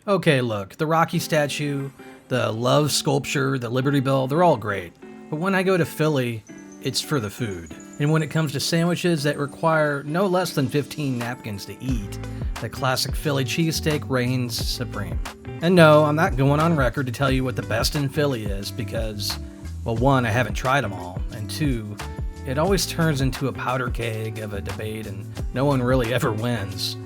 Okay, look, the Rocky statue, the Love sculpture, the Liberty Bell, they're all great. But when I go to Philly, it's for the food. And when it comes to sandwiches that require no less than 15 napkins to eat, the classic Philly cheesesteak reigns supreme. And no, I'm not going on record to tell you what the best in Philly is because, well, one, I haven't tried them all, and two, it always turns into a powder keg of a debate and no one really ever wins.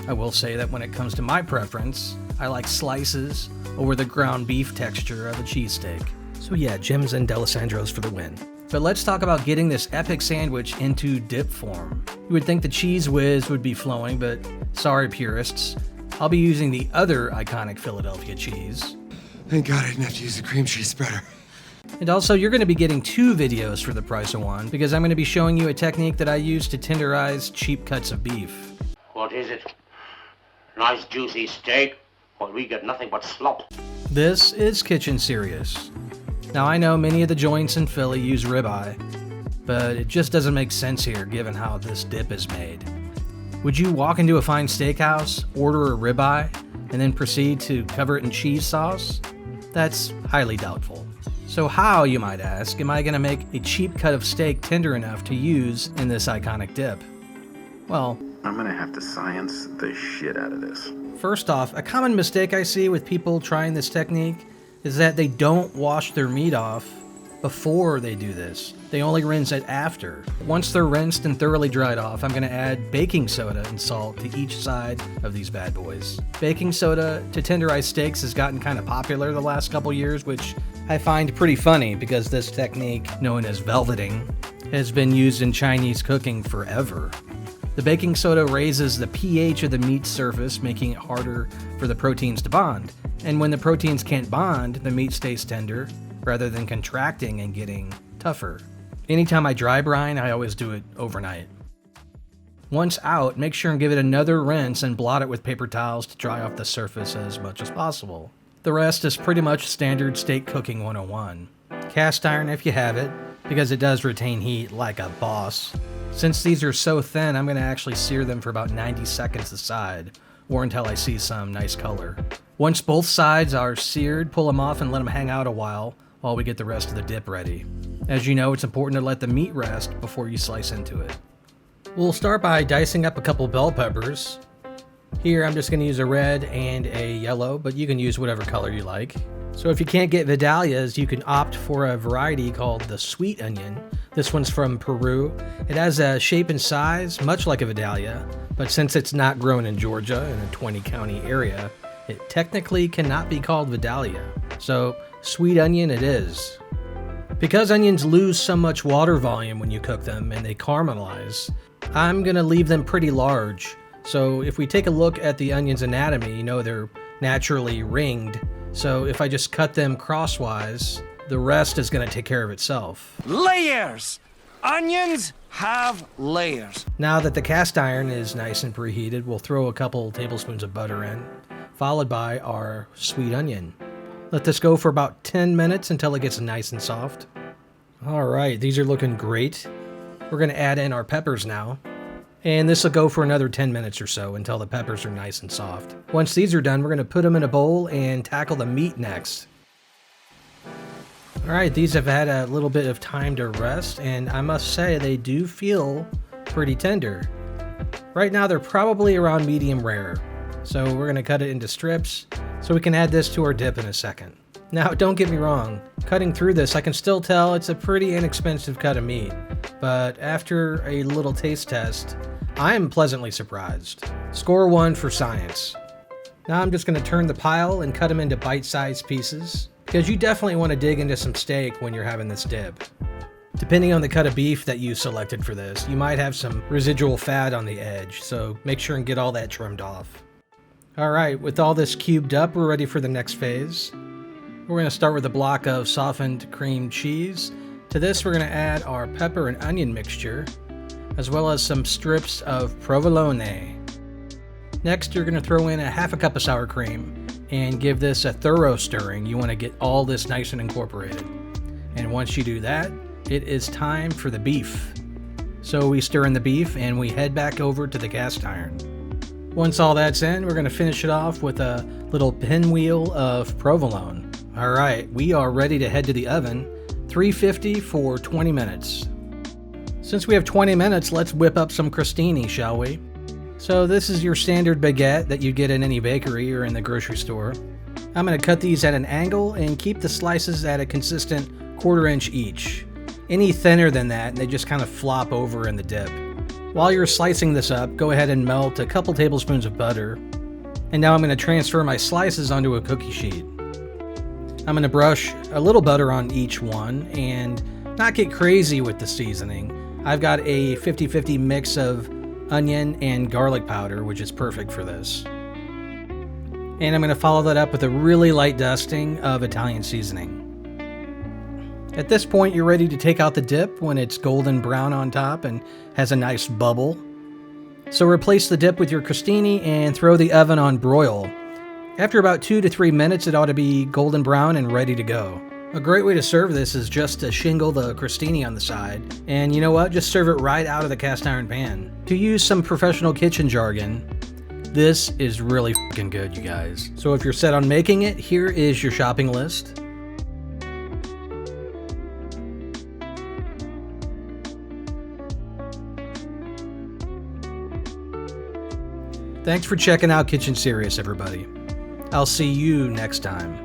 I will say that when it comes to my preference, I like slices over the ground beef texture of a cheesesteak. So yeah, Jim's and D'Alessandro's for the win. But let's talk about getting this epic sandwich into dip form. You would think the Cheese Whiz would be flowing, but sorry purists, I'll be using the other iconic Philadelphia cheese. Thank God I didn't have to use the cream cheese spreader. And also, you're going to be getting 2 videos for the price of 1, because I'm going to be showing you a technique that I use to tenderize cheap cuts of beef. What is it? Nice juicy steak? Well, we get nothing but slop. This is kitchen serious. Now, I know many of the joints in Philly use ribeye, but it just doesn't make sense here given how this dip is made. Would you walk into a fine steakhouse, order a ribeye, and then proceed to cover it in cheese sauce? That's highly doubtful. So how, you might ask, am I going to make a cheap cut of steak tender enough to use in this iconic dip? Well, I'm gonna have to science the shit out of this. First off, a common mistake I see with people trying this technique is that they don't wash their meat off before they do this. They only rinse it after. Once they're rinsed and thoroughly dried off, I'm going to add baking soda and salt to each side of these bad boys. Baking soda to tenderize steaks has gotten kind of popular the last couple years, which I find pretty funny because this technique, known as velveting, has been used in Chinese cooking forever. The baking soda raises the pH of the meat surface, making it harder for the proteins to bond. And when the proteins can't bond, the meat stays tender, rather than contracting and getting tougher. Anytime I dry brine, I always do it overnight. Once out, make sure and give it another rinse and blot it with paper towels to dry off the surface as much as possible. The rest is pretty much standard steak cooking 101. Cast iron if you have it, because it does retain heat like a boss. Since these are so thin, I'm going to actually sear them for about 90 seconds a side, or until I see some nice color. Once both sides are seared, pull them off and let them hang out a while we get the rest of the dip ready. As you know, it's important to let the meat rest before you slice into it. We'll start by dicing up a couple bell peppers. Here I'm just going to use a red and a yellow, but you can use whatever color you like. So if you can't get Vidalias, you can opt for a variety called the sweet onion. This one's from Peru. It has a shape and size much like a Vidalia, but since it's not grown in Georgia in a 20-county area, it technically cannot be called Vidalia. So sweet onion it is. Because onions lose so much water volume when you cook them and they caramelize, I'm going to leave them pretty large. So if we take a look at the onion's anatomy, you know they're naturally ringed. So if I just cut them crosswise, the rest is going to take care of itself. Layers! Onions have layers. Now that the cast iron is nice and preheated, we'll throw a couple tablespoons of butter in, followed by our sweet onion. Let this go for about 10 minutes until it gets nice and soft. All right, these are looking great. We're going to add in our peppers now. And this will go for another 10 minutes or so until the peppers are nice and soft. Once these are done, we're going to put them in a bowl and tackle the meat next. All right, these have had a little bit of time to rest, and I must say they do feel pretty tender. Right now, they're probably around medium rare. So we're going to cut it into strips so we can add this to our dip in a second. Now, don't get me wrong, cutting through this, I can still tell it's a pretty inexpensive cut of meat. But after a little taste test, I am pleasantly surprised. Score 1 for science. Now I'm just going to turn the pile and cut them into bite-sized pieces, because you definitely want to dig into some steak when you're having this dip. Depending on the cut of beef that you selected for this, you might have some residual fat on the edge, so make sure and get all that trimmed off. Alright, with all this cubed up, we're ready for the next phase. We're going to start with a block of softened cream cheese. To this, we're going to add our pepper and onion mixture, as well as some strips of provolone. Next, you're going to throw in a half a cup of sour cream and give this a thorough stirring. You want to get all this nice and incorporated. And once you do that, it is time for the beef. So we stir in the beef and we head back over to the cast iron. Once all that's in, we're going to finish it off with a little pinwheel of provolone. Alright, we are ready to head to the oven, 350 for 20 minutes. Since we have 20 minutes, let's whip up some crostini, shall we? So this is your standard baguette that you get in any bakery or in the grocery store. I'm going to cut these at an angle and keep the slices at a consistent 1/4 inch each. Any thinner than that, they just kind of flop over in the dip. While you're slicing this up, go ahead and melt a couple tablespoons of butter. And now I'm going to transfer my slices onto a cookie sheet. I'm going to brush a little butter on each one and not get crazy with the seasoning. I've got a 50-50 mix of onion and garlic powder, which is perfect for this. And I'm going to follow that up with a really light dusting of Italian seasoning. At this point, you're ready to take out the dip when it's golden brown on top and has a nice bubble. So replace the dip with your crostini and throw the oven on broil. After about 2 to 3 minutes, it ought to be golden brown and ready to go. A great way to serve this is just to shingle the crostini on the side. And you know what? Just serve it right out of the cast iron pan. To use some professional kitchen jargon, this is really f***ing good, you guys. So if you're set on making it, here is your shopping list. Thanks for checking out Kitchen Serious, everybody. I'll see you next time.